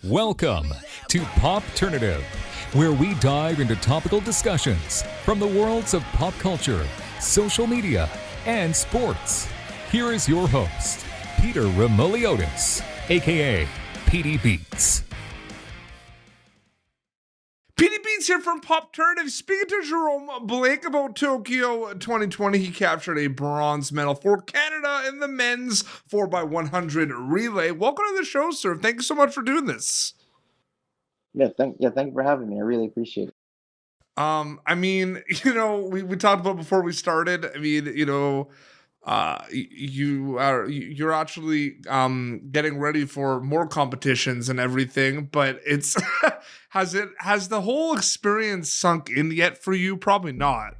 Welcome to Popternative, where we dive into topical discussions from the worlds of pop culture, social media, and sports. Here is your host, Peter Remoliotis, aka PD Beats. PD Beats here from Popternative. Speaking to Jerome Blake about Tokyo 2020, he captured a bronze medal for Canada in the men's 4x100 relay. Welcome to the show, sir. Thank you so much for doing this. Thank you for having me. I really appreciate it. We talked about before we started. You're actually getting ready for more competitions and everything, but it's has the whole experience sunk in yet for you? Probably not.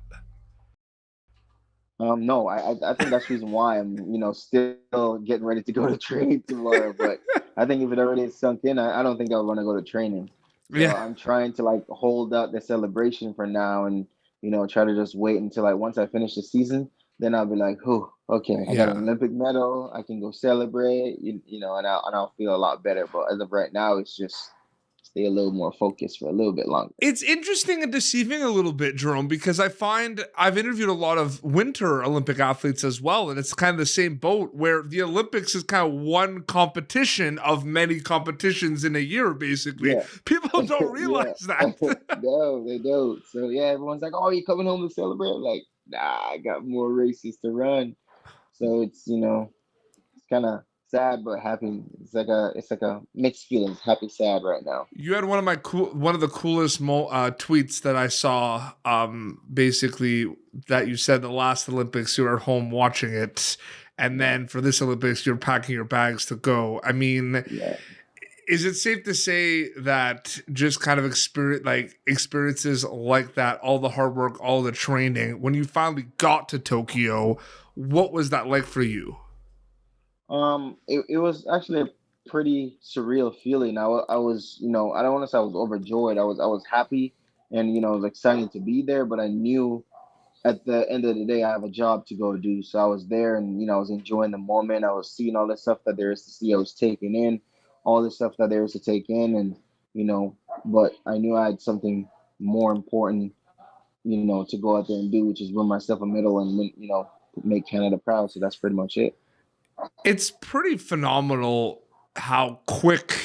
No, I think that's the reason why I'm, still getting ready to go to training tomorrow. But I think if it already sunk in, I don't think I want to go to training. So Yeah. I'm trying to hold out the celebration for now and, try to just wait until once I finish the season, then I'll be like, oh, okay, I got an Olympic medal. I can go celebrate, and I'll feel a lot better. But as of right now, it's just stay a little more focused for a little bit longer. It's interesting and deceiving a little bit, Jerome, because I find I've interviewed a lot of winter Olympic athletes as well, and it's kind of the same boat where the Olympics is kind of one competition of many competitions in a year, basically. Yeah. People don't realize that. No, they don't. So yeah, everyone's like, "Oh, you coming home to celebrate?" I'm like, nah, I got more races to run. So it's kind of sad but happy. It's like a mixed feelings, happy, sad right now. You had one of the coolest tweets that I saw. Basically, that you said the last Olympics you were at home watching it, and then for this Olympics you're packing your bags to go. I mean, Yeah. is it safe to say that just kind of experiences like that, all the hard work, all the training, when you finally got to Tokyo, what was that like for you? It was actually a pretty surreal feeling. I was, I don't want to say I was overjoyed. I was happy and I was excited to be there, but I knew at the end of the day I have a job to go do. So I was there and I was enjoying the moment. I was seeing all the stuff that there is to see. I was taking in all the stuff that there is to take in and but I knew I had something more important, to go out there and do, which is win myself a medal and win, make Canada proud. So that's pretty much it. It's pretty phenomenal how quick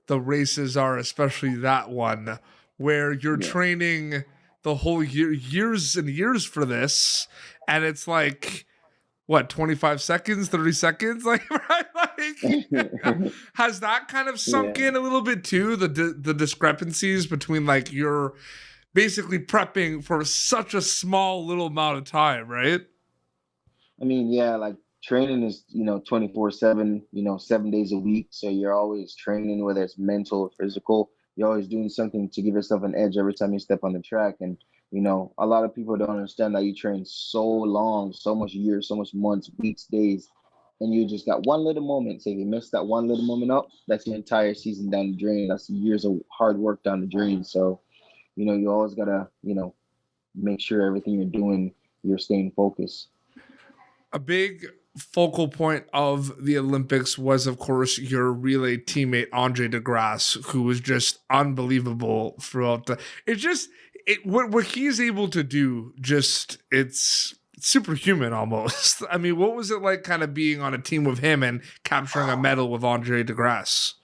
the races are, especially that one, where you're Yeah. training the whole years and years for this, and it's like what, 25 seconds, 30 seconds, like right? Has that kind of sunk Yeah. in a little bit too, the discrepancies between like you're basically prepping for such a small little amount of time, right? I mean, yeah, like training is, 24/7, 7 days a week. So you're always training, whether it's mental or physical. You're always doing something to give yourself an edge every time you step on the track. And, a lot of people don't understand that you train so long, so much years, so much months, weeks, days, and you just got one little moment. So if you mess that one little moment up, that's your entire season down the drain. That's years of hard work down the drain. So, you always gotta, make sure everything you're doing, you're staying focused. A big focal point of the Olympics was, of course, your relay teammate Andre De Grasse, who was just unbelievable throughout the. It's just what he's able to do. Just it's superhuman almost. I mean, what was it like, kind of being on a team with him and capturing a medal with Andre De Grasse?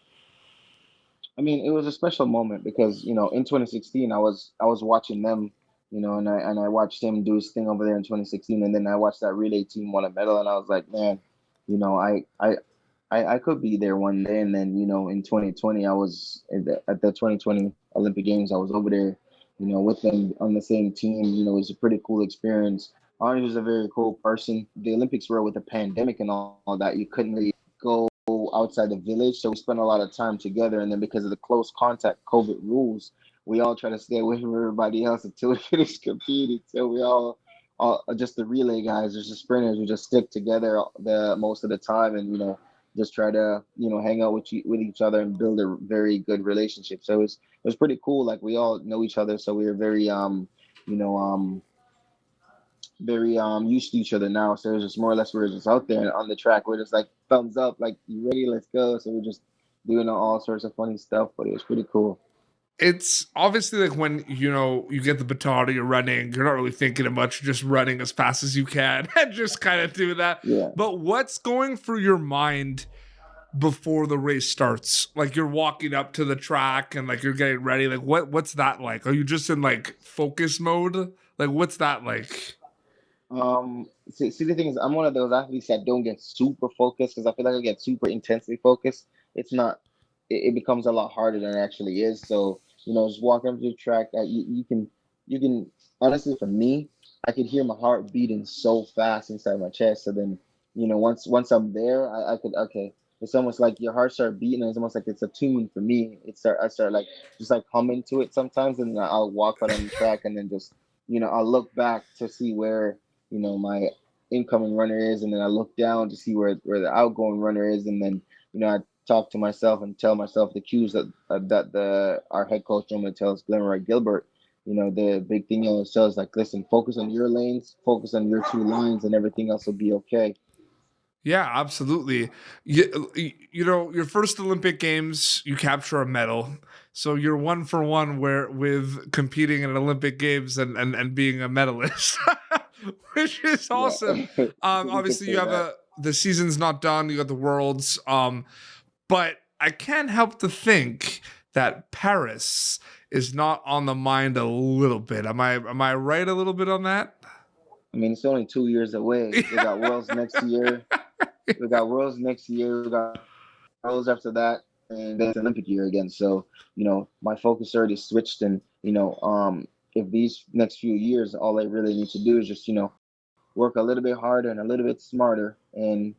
I mean, it was a special moment because in 2016 I was watching them, and I watched him do his thing over there in 2016, and then I watched that relay team won a medal, and I was like, man, I could be there one day. And then in 2020 I was at the 2020 Olympic Games. I was over there, with them on the same team. It was a pretty cool experience. Arnie was a very cool person. The Olympics were with the pandemic and all that. You couldn't really go outside the village, so we spent a lot of time together. And then because of the close contact COVID rules, we all try to stay away from everybody else until we finish competing. So we all just the relay guys, just the sprinters, we just stick together the most of the time, and just try to hang out with each other and build a very good relationship. So it was pretty cool. Like we all know each other, so we were very you know very used to each other now. So it was just more or less we were just out there on the track. We're just like thumbs up, like you ready? Let's go. So we're just doing all sorts of funny stuff, but it was pretty cool. It's obviously like when, you get the baton, you're running, you're not really thinking of much, you're just running as fast as you can and just kind of do that. Yeah. But what's going through your mind before the race starts? Like you're walking up to the track and like you're getting ready. Like what's that like? Are you just in like focus mode? Like what's that like? See, the thing is, I'm one of those athletes that don't get super focused because I feel like I get super intensely focused. It's not, it becomes a lot harder than it actually is. So, just walking up to the track, you can, honestly, for me, I could hear my heart beating so fast inside my chest. So then, once I'm there, I could, okay, it's almost like your heart start beating. And it's almost like it's a tune for me. I start like, just like humming to it sometimes. And then I'll walk out on the track and then just, I'll look back to see where, my incoming runner is, and then I look down to see where the outgoing runner is, and then I talk to myself and tell myself the cues that our head coach normally tells Glenroy Gilbert. The big thing he always tells, like, listen, focus on your lanes, focus on your 2 lines, and everything else will be okay. Yeah, absolutely. Your first Olympic Games, you capture a medal. So you're 1 for 1 with competing in Olympic Games and being a medalist, which is awesome. Yeah. Obviously, you have the season's not done. You got the Worlds. But I can't help to think that Paris is not on the mind a little bit. Am I right a little bit on that? I mean, it's only 2 years away. We got Worlds next year. We got Worlds after that, and then it's Olympic year again. So, my focus already switched, and if these next few years, all I really need to do is just, work a little bit harder and a little bit smarter, and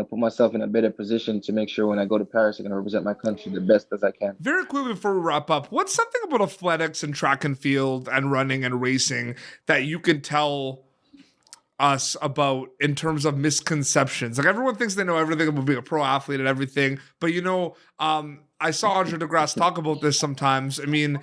put myself in a better position to make sure when I go to Paris, I can represent my country the best as I can. Very quickly before we wrap up, what's something about athletics and track and field and running and racing that you can tell us about in terms of misconceptions? Like everyone thinks they know everything about being a pro athlete and everything, but I saw Andre De Grasse talk about this sometimes. I mean,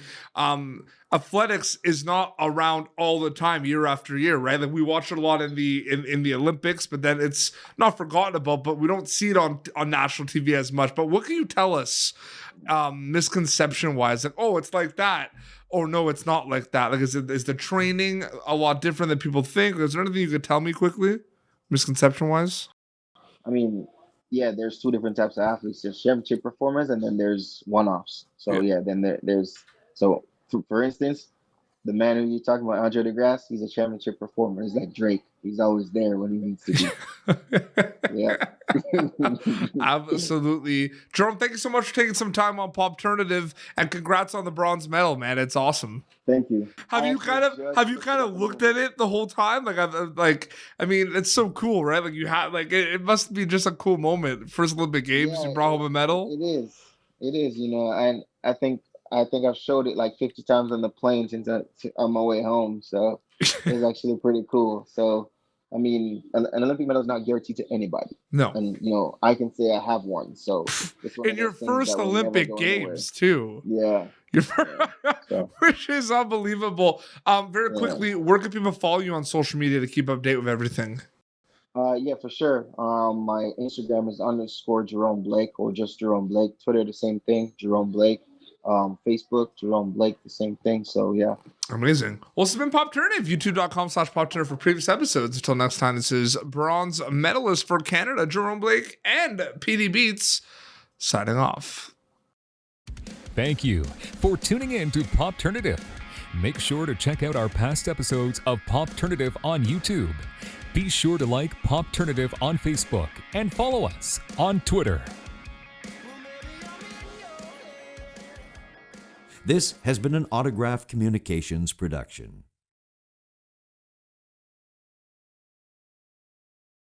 athletics is not around all the time, year after year, right? Like we watch it a lot in the Olympics, but then it's not forgotten about. But we don't see it on national TV as much. But what can you tell us, misconception wise? Like, oh, it's like that. Or no, it's not like that. Like, is the training a lot different than people think? Is there anything you could tell me quickly, misconception wise? I mean, yeah, there's 2 different types of athletes. There's championship performers, and then there's one-offs. So then there's for instance, the man who you're talking about, Andre De Grasse, he's a championship performer. He's like Drake. He's always there when he needs to be. Yeah. Absolutely. Jerome, thank you so much for taking some time on Popternative, and congrats on the bronze medal, man. It's awesome. Thank you. Have you kind of looked at it the whole time? I mean, it's so cool, right? Like you have, like, it must be just a cool moment. First Olympic Games, you brought home a medal. It is, and I think I've showed it like 50 times on the plane since on my way home. So it's actually pretty cool. So, I mean, an Olympic medal is not guaranteed to anybody. No. And, I can say I have one. So it's one in your first Olympic Games, too. Yeah. Which is unbelievable. Very quickly, where can people follow you on social media to keep update with everything? Yeah, for sure. My Instagram is _ Jerome Blake, or just Jerome Blake. Twitter, the same thing, Jerome Blake. Facebook, Jerome Blake, the same thing. So yeah. Amazing. Well, this has been Popternative, youtube.com/Popternative for previous episodes. Until next time, this is bronze medalist for Canada, Jerome Blake, and PD Beats signing off. Thank you for tuning in to Popternative. Make sure to check out our past episodes of Popternative on YouTube. Be sure to like Popternative on Facebook and follow us on Twitter. This has been an Autograph Communications production.